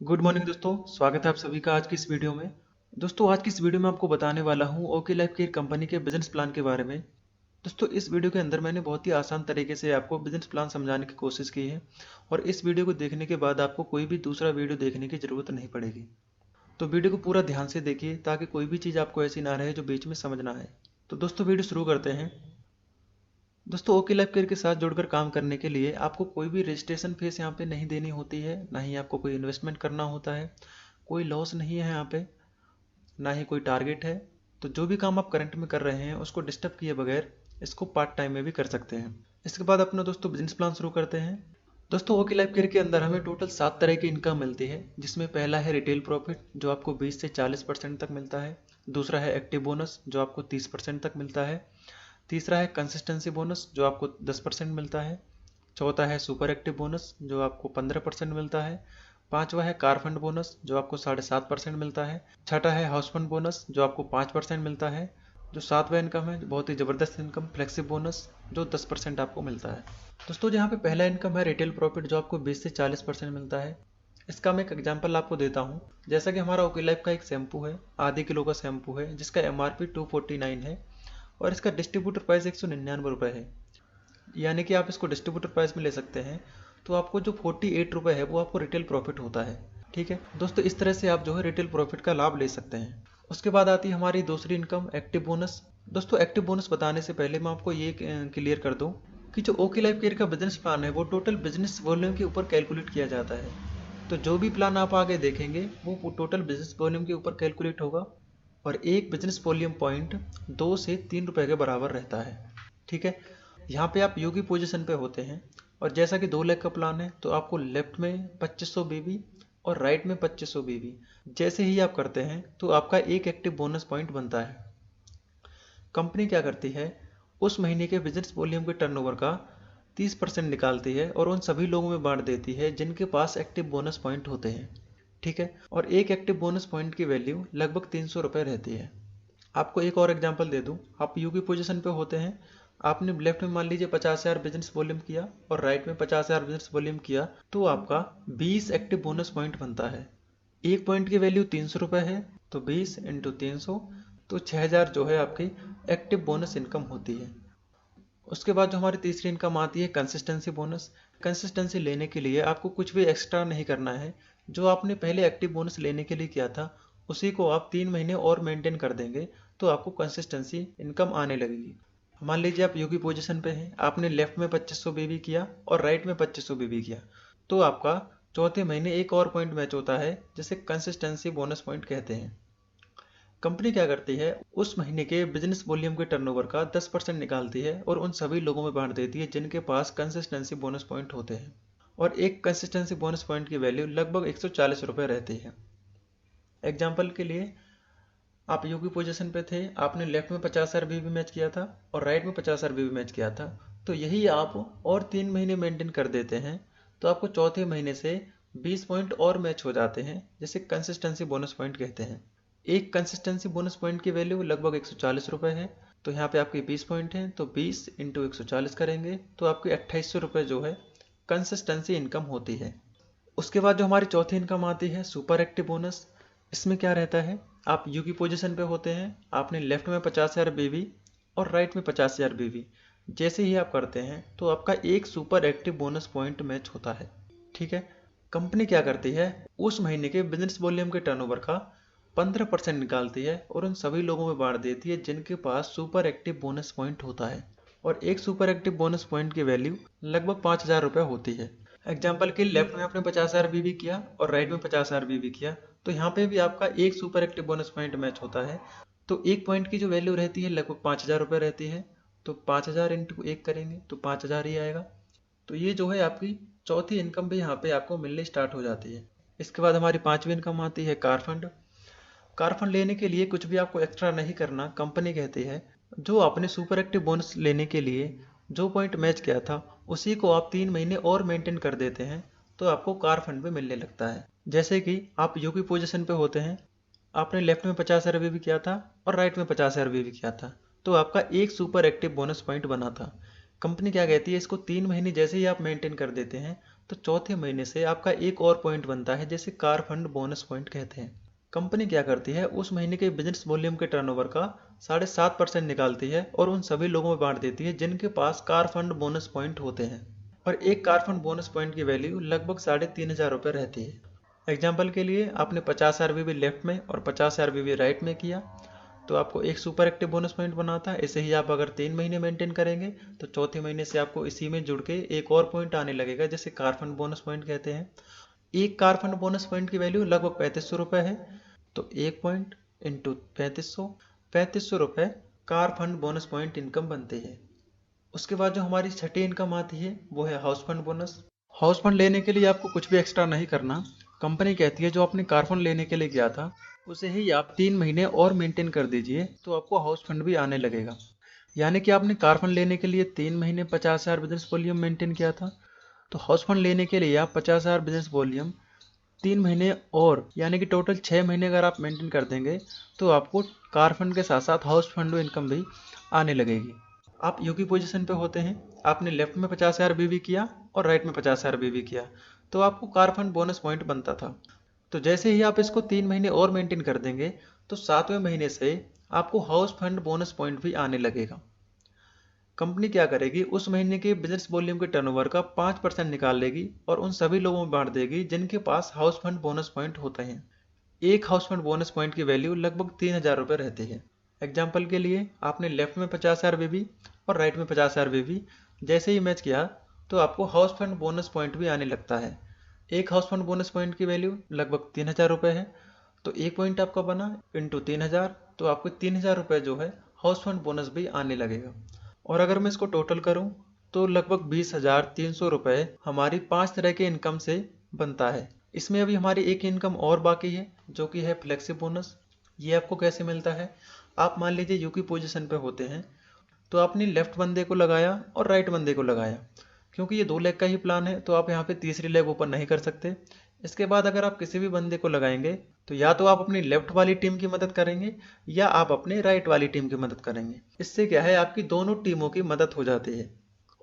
Good morning दोस्तों, स्वागत है आप सभी का आज की इस वीडियो में। दोस्तों आज की इस वीडियो में आपको बताने वाला हूं ओके लाइफ केयर कंपनी के बिजनेस प्लान के बारे में। दोस्तों इस वीडियो के अंदर मैंने बहुत ही आसान तरीके से आपको बिजनेस प्लान समझाने की कोशिश की है और इस वीडियो को देखने के बाद आपको कोई भी दूसरा वीडियो देखने की जरूरत नहीं पड़ेगी। तो वीडियो को पूरा ध्यान से देखिए ताकि कोई भी चीज़ आपको ऐसी ना रहे जो बीच में समझ ना आए। तो दोस्तों वीडियो शुरू करते हैं। दोस्तों ओके लाइफ केयर के साथ जुड़कर काम करने के लिए आपको कोई भी रजिस्ट्रेशन फीस यहाँ पे नहीं देनी होती है, ना ही आपको कोई इन्वेस्टमेंट करना होता है। कोई लॉस नहीं है यहाँ पे, ना ही कोई टारगेट है। तो जो भी काम आप करंट में कर रहे हैं उसको डिस्टर्ब किए बगैर इसको पार्ट टाइम में भी कर सकते हैं। इसके बाद अपना दोस्तों बिजनेस प्लान शुरू करते हैं। दोस्तों ओके लाइफ केयर के अंदर हमें टोटल 7 तरह की इनकम मिलती है, जिसमें पहला है रिटेल प्रॉफिट जो आपको 20 से 40% तक मिलता है। दूसरा है एक्टिव बोनस जो आपको 30% तक मिलता है। तीसरा है कंसिस्टेंसी बोनस जो आपको 10% मिलता है। चौथा है सुपर एक्टिव बोनस जो आपको 15% मिलता है। पांचवा है कार फंड बोनस जो आपको 7.5% मिलता है। छठा है हाउस फंड बोनस जो आपको 5% मिलता है। जो सातवां इनकम है, बहुत ही ज़बरदस्त इनकम, फ्लेक्सिब बोनस जो 10% आपको मिलता है। दोस्तों यहाँ पे पहला इनकम है रिटेल प्रॉफिट जो आपको 20 से 40% मिलता है। इसका मैं एक एग्जांपल आपको देता हूँ। जैसा कि हमारा ओके लाइफ का एक शैम्पू है, आधे किलो का शैम्पू है जिसका एमआरपी 249 है और इसका डिस्ट्रीब्यूटर प्राइस 199 रुपये है। यानी कि आप इसको डिस्ट्रीब्यूटर प्राइस में ले सकते हैं। तो आपको जो 48 रुपये है वो आपको रिटेल प्रॉफिट होता है। ठीक है दोस्तों, इस तरह से आप जो है रिटेल प्रॉफिट का लाभ ले सकते हैं। उसके बाद आती है हमारी दूसरी इनकम एक्टिव बोनस। दोस्तों एक्टिव बोनस बताने से पहले मैं आपको ये क्लियर कर दूं कि जो ओके लाइफ केयर का बिजनेस प्लान है वो टोटल बिजनेस वॉल्यूम के ऊपर कैलकुलेट किया जाता है। तो जो भी प्लान आप आगे देखेंगे वो टोटल बिजनेस वॉल्यूम के ऊपर कैलकुलेट होगा और एक बिजनेस वॉल्यूम पॉइंट 2 से 3 रुपए के बराबर रहता है। ठीक है, यहाँ पे आप योगी पोजीशन पे होते हैं और जैसा कि 2 लाख का प्लान है तो आपको लेफ्ट में 2500 बीबी और राइट में 2500 बीबी जैसे ही आप करते हैं तो आपका एक एक्टिव बोनस पॉइंट बनता है। कंपनी क्या करती है, उस महीने के बिजनेस वॉल्यूम के टर्नओवर का 30% निकालती है और उन सभी लोगों में बांट देती है जिनके पास एक्टिव बोनस पॉइंट होते हैं। ठीक है, और एक एक्टिव बोनस पॉइंट की वैल्यू लगभग 300 रुपये रहती है। आपको एक और एग्जांपल दे दूं, आप यू की पोजीशन पे होते हैं। आपने लेफ्ट में मान लीजिए 50,000 बिजनेस वॉल्यूम किया और राइट में 50,000 बिजनेस वॉल्यूम किया तो आपका 20 एक्टिव बोनस पॉइंट बनता है। एक पॉइंट की वैल्यू 300 रुपये है तो 20 इंटू 300, तो 6,000 जो है आपकी एक्टिव बोनस इनकम होती है। उसके बाद जो हमारी तीसरी इनकम आती है कंसिस्टेंसी बोनस। कंसिस्टेंसी लेने के लिए आपको कुछ भी एक्स्ट्रा नहीं करना है। जो आपने पहले एक्टिव बोनस लेने के लिए किया था उसी को आप 3 महीने और मेंटेन कर देंगे तो आपको कंसिस्टेंसी इनकम आने लगेगी। मान लीजिए आप योगी पोजीशन पे हैं, आपने लेफ्ट में 2500 बीबी किया और राइट में 2500 बीबी किया तो आपका चौथे महीने एक और पॉइंट मैच होता है जिसे कंसिस्टेंसी बोनस पॉइंट कहते हैं। कंपनी क्या करती है, उस महीने के बिजनेस वॉल्यूम के टर्नओवर का 10% निकालती है और उन सभी लोगों में बांट देती है जिनके पास कंसिस्टेंसी बोनस पॉइंट होते हैं। और एक कंसिस्टेंसी बोनस पॉइंट की वैल्यू लगभग 140 रुपये रहती है। एग्जाम्पल के लिए, आप यू की पोजीशन पे थे, आपने लेफ्ट में 50,000 बीबी मैच किया था और राइट में 50,000 बीबी मैच किया था। तो यही आप और 3 महीने मेंटेन कर देते हैं तो आपको चौथे महीने से 20 पॉइंट और मैच हो जाते हैं जिसे कंसिस्टेंसी बोनस पॉइंट कहते हैं। एक कंसिस्टेंसी बोनस पॉइंट की वैल्यू लगभग 140 रुपये है। तो यहाँ पे आपके 20 पॉइंट हैं तो 20 इंटू 140 करेंगे तो आपकी 2800 रुपये जो है कंसिस्टेंसी इनकम होती है। उसके बाद जो हमारी चौथी इनकम आती है सुपर एक्टिव बोनस। इसमें क्या रहता है, आप यू की पोजीशन पे होते हैं, आपने लेफ्ट में 50,000 बीवी और राइट में 50,000 बीवी जैसे ही आप करते हैं तो आपका एक super active bonus point match होता है। ठीक है, कंपनी क्या करती है, उस महीने के बिजनेस वॉल्यूम के टर्नओवर का 15% निकालती है और उन सभी लोगों में बांट देती है जिनके पास सुपर एक्टिव बोनस पॉइंट होता है। और एक सुपर एक्टिव बोनस पॉइंट की वैल्यू लगभग 5,000 रुपये होती है। एग्जाम्पल के लेफ्ट में आपने 50,000 बीबी किया और राइट में 50,000 बीबी किया तो यहाँ पे भी आपका एक super active bonus point match होता है। तो एक पॉइंट की जो वैल्यू रहती है लगभग 5,000 रुपये रहती है। तो 5,000 इंटू एक करेंगे तो 5,000 ही आएगा। तो ये जो है आपकी चौथी इनकम भी यहाँ पे आपको मिलने स्टार्ट हो जाती है। इसके बाद हमारी पांचवी इनकम आती है कार फंड। कार फंड लेने के लिए कुछ भी आपको एक्स्ट्रा नहीं करना। कंपनी कहती है जो आपने सुपर एक्टिव बोनस लेने के लिए जो पॉइंट मैच किया था उसी को आप 3 महीने और मेंटेन कर देते हैं तो आपको कार फंड भी मिलने लगता है। जैसे कि आप यू की पोजीशन पे होते हैं, आपने लेफ्ट में 50,000 भी किया था और राइट में 50,000 भी किया था तो आपका एक सुपर एक्टिव बोनस पॉइंट बना था। कंपनी क्या कहती है, इसको 3 महीने जैसे ही आप मेंटेन कर देते हैं तो चौथे महीने से आपका एक और पॉइंट बनता है, जिसे कार फंड बोनस पॉइंट कहते हैं। कंपनी क्या करती है, उस महीने के बिजनेस वॉल्यूम के टर्नओवर का 7.5% निकालती है और उन सभी लोगों में बांट देती है जिनके पास कार फंड बोनस पॉइंट होते हैं। और एक कार फंड बोनस पॉइंट की वैल्यू लगभग 3,500 रुपये रहती है। एग्जाम्पल के लिए आपने 50 आरबीबी लेफ्ट में और 50 आरबीबी राइट में किया, तो आपको एक सुपर एक्टिव बोनस पॉइंट बनाता है। ऐसे ही आप अगर 3 महीने मेंटेन करेंगे तो चौथे महीने से आपको इसी में जुड़ के एक और पॉइंट आने लगेगा, जिसे कार फंड बोनस पॉइंट कहते हैं। एक कार फंड बोनस पॉइंट की वैल्यू लगभग 3500 रुपये है, तो एक पॉइंट इंटू 3500 रुपये car fund bonus point income बनती है। उसके बाद जो हमारी छठी इनकम आती है वो है house fund bonus. House fund लेने के लिए आपको कुछ भी एक्स्ट्रा नहीं करना। कंपनी कहती है जो आपने कार फंड लेने के लिए गया था उसे ही आप 3 महीने और मेंटेन कर दीजिए, तो आपको हाउस फंड भी आने लगेगा। यानी कि आपने कार फंड लेने के लिए 3 महीने 50,000 बिजनेस वॉल्यूम मेंटेन किया था, तो हाउस फंड लेने के लिए आप 50,000 बिजनेस वॉल्यूम 3 महीने और यानी कि टोटल 6 महीने अगर आप मेंटेन कर देंगे तो आपको कार फंड के साथ साथ हाउस फंड इनकम भी आने लगेगी। आप यू की पोजीशन पे होते हैं, आपने लेफ्ट में 50,000 बीवी किया और राइट में 50,000 बीवी किया, तो आपको कार फंड बोनस पॉइंट बनता था। तो जैसे ही आप इसको 3 महीने और मेंटेन कर देंगे तो 7वें महीने से आपको हाउस फंड बोनस पॉइंट भी आने लगेगा। कंपनी क्या करेगी, उस महीने के बिजनेस वॉल्यूम के टर्नओवर का 5% निकाल लेगी और उन सभी लोगों में बांट देगी जिनके पास हाउस फंड बोनस पॉइंट होते हैं। एक हाउस फंड बोनस पॉइंट की वैल्यू लगभग 3,000 रुपये रहती है। एग्जाम्पल के लिए आपने लेफ्ट में 50,000 बीबी और राइट में 50,000 बीबी जैसे ही मैच किया तो आपको हाउस फंड बोनस पॉइंट भी आने लगता है। एक हाउस फंड बोनस पॉइंट की वैल्यू लगभग 3,000 रुपये है, तो एक पॉइंट आपका बना इंटू 3,000, तो आपको 3,000 रुपये जो है हाउस फंड बोनस भी आने लगेगा। और अगर मैं इसको टोटल करूं तो लगभग 20,300 रुपये हमारी 5 तरह के इनकम से बनता है। इसमें अभी हमारी एक इनकम और बाकी है जो कि है फ्लेक्सी बोनस। ये आपको कैसे मिलता है, आप मान लीजिए यू की पोजीशन पे होते हैं, तो आपने लेफ्ट बंदे को लगाया और राइट बंदे को लगाया। क्योंकि ये 2 लेग का ही प्लान है तो आप यहाँ पे तीसरी लेग ओपन नहीं कर सकते। इसके बाद अगर आप किसी भी बंदे को लगाएंगे तो या तो आप अपनी लेफ्ट वाली टीम की मदद करेंगे या आप अपने राइट वाली टीम की मदद करेंगे। इससे क्या है, आपकी दोनों टीमों की मदद हो जाती है।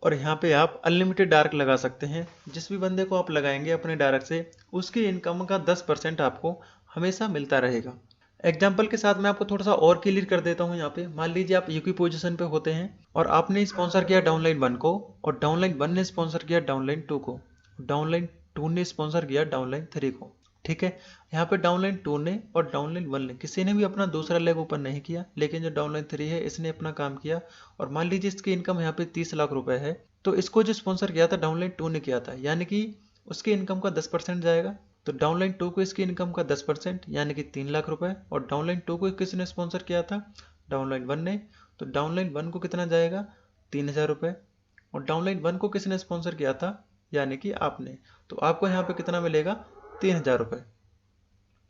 और यहाँ पे आप अनलिमिटेड डार्क लगा सकते हैं। जिस भी बंदे को आप लगाएंगे अपने डार्क से उसकी इनकम का 10% आपको हमेशा मिलता रहेगा। एग्जाम्पल के साथ मैं आपको थोड़ा सा और क्लियर कर देता हूँ। यहाँ पे मान लीजिए आप यू की पोजीशन पे होते हैं और आपने स्पॉन्सर किया डाउनलाइन 1 को और डाउनलाइन 1 ने स्पॉन्सर किया डाउनलाइन 2 को, डाउनलाइन 2 ने स्पॉन्सर किया डाउनलाइन 3 को। ठीक है, यहाँ पे डाउनलाइन 2 ने और डाउनलाइन 1 ने किसी ने भी अपना दूसरा लेग ओपन नहीं किया, लेकिन जो डाउनलाइन 3 है इसने अपना काम किया। और मान लीजिए इसकी इनकम यहाँ पे 30 लाख रुपए है, तो इसको जो स्पॉन्सर किया था डाउनलाइन 2 ने किया था, यानी कि उसकी इनकम का 10% जाएगा। तो डाउनलाइन 2 को इसकी इनकम का 10% यानी कि 3 लाख रुपए, और डाउनलाइन 2 को किसने स्पॉन्सर किया था, डाउनलाइन 1 ने, तो डाउनलाइन 1 को कितना जाएगा, 3,000 रुपये। और डाउनलाइन 1 को किसने स्पॉन्सर किया था, यानी कि आपने, तो आपको यहाँ पे कितना मिलेगा, 3,000 रुपये।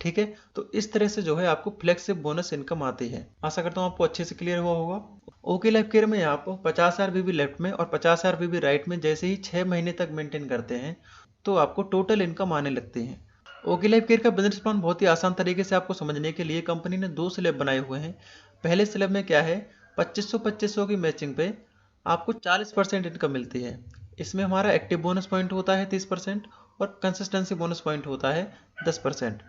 ठीक है, तो इस तरह से जो है आपको फ्लेक्सिबल बोनस इनकम आती है। आशा करता हूँ आपको अच्छे से क्लियर हुआ होगा। ओके लाइफ केयर में आप 50,000 बीबी लेफ्ट में और 50,000 बीबी राइट में जैसे ही 6 महीने तक मेंटेन करते हैं तो आपको टोटल इनकम आने लगती है। ओके लाइफ केयर का बिजनेस प्लान बहुत ही आसान तरीके से आपको समझने के लिए कंपनी ने 2 स्लैब बनाए हुए हैं। पहले स्लैब में क्या है, 2500 की मैचिंग पे आपको 40% इनकम मिलती है। इसमें हमारा एक्टिव बोनस पॉइंट होता है 30% और कंसिस्टेंसी बोनस पॉइंट होता है 10%।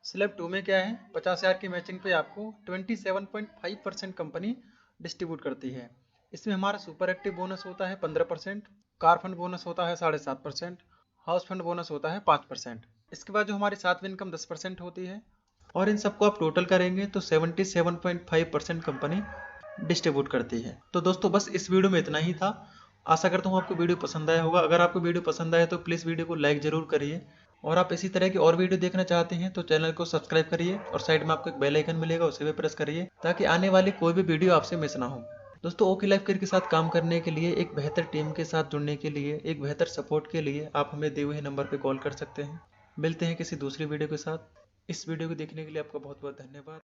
स्लैब 2 में क्या है, 50,000 की मैचिंग पे आपको 27.5% कंपनी डिस्ट्रीब्यूट करती है। इसमें हमारा सुपर एक्टिव बोनस होता है 15%, कार फंड बोनस होता है 7.5%, हाउस फंड बोनस होता है 5%। इसके बाद जो हमारी 7वीं इनकम 10% होती है, और इन सबको आप टोटल करेंगे तो 77.5% कंपनी डिस्ट्रीब्यूट करती है। तो दोस्तों बस इस वीडियो में इतना ही था। आशा करता हूँ आपको वीडियो पसंद आया होगा। अगर आपको वीडियो पसंद आया तो प्लीज़ वीडियो को लाइक जरूर करिए, और आप इसी तरह की और वीडियो देखना चाहते हैं तो चैनल को सब्सक्राइब करिए और साइड में आपको एक बेल आइकन मिलेगा, उसे भी प्रेस करिए ताकि आने वाली कोई भी वीडियो आपसे मिस ना हो। दोस्तों ओके लाइफ केयर के साथ काम करने के लिए, एक बेहतर टीम के साथ जुड़ने के लिए, एक बेहतर सपोर्ट के लिए आप हमें दिए हुए नंबर पर कॉल कर सकते हैं। मिलते हैं किसी दूसरी वीडियो के साथ। इस वीडियो को देखने के लिए आपका बहुत बहुत धन्यवाद।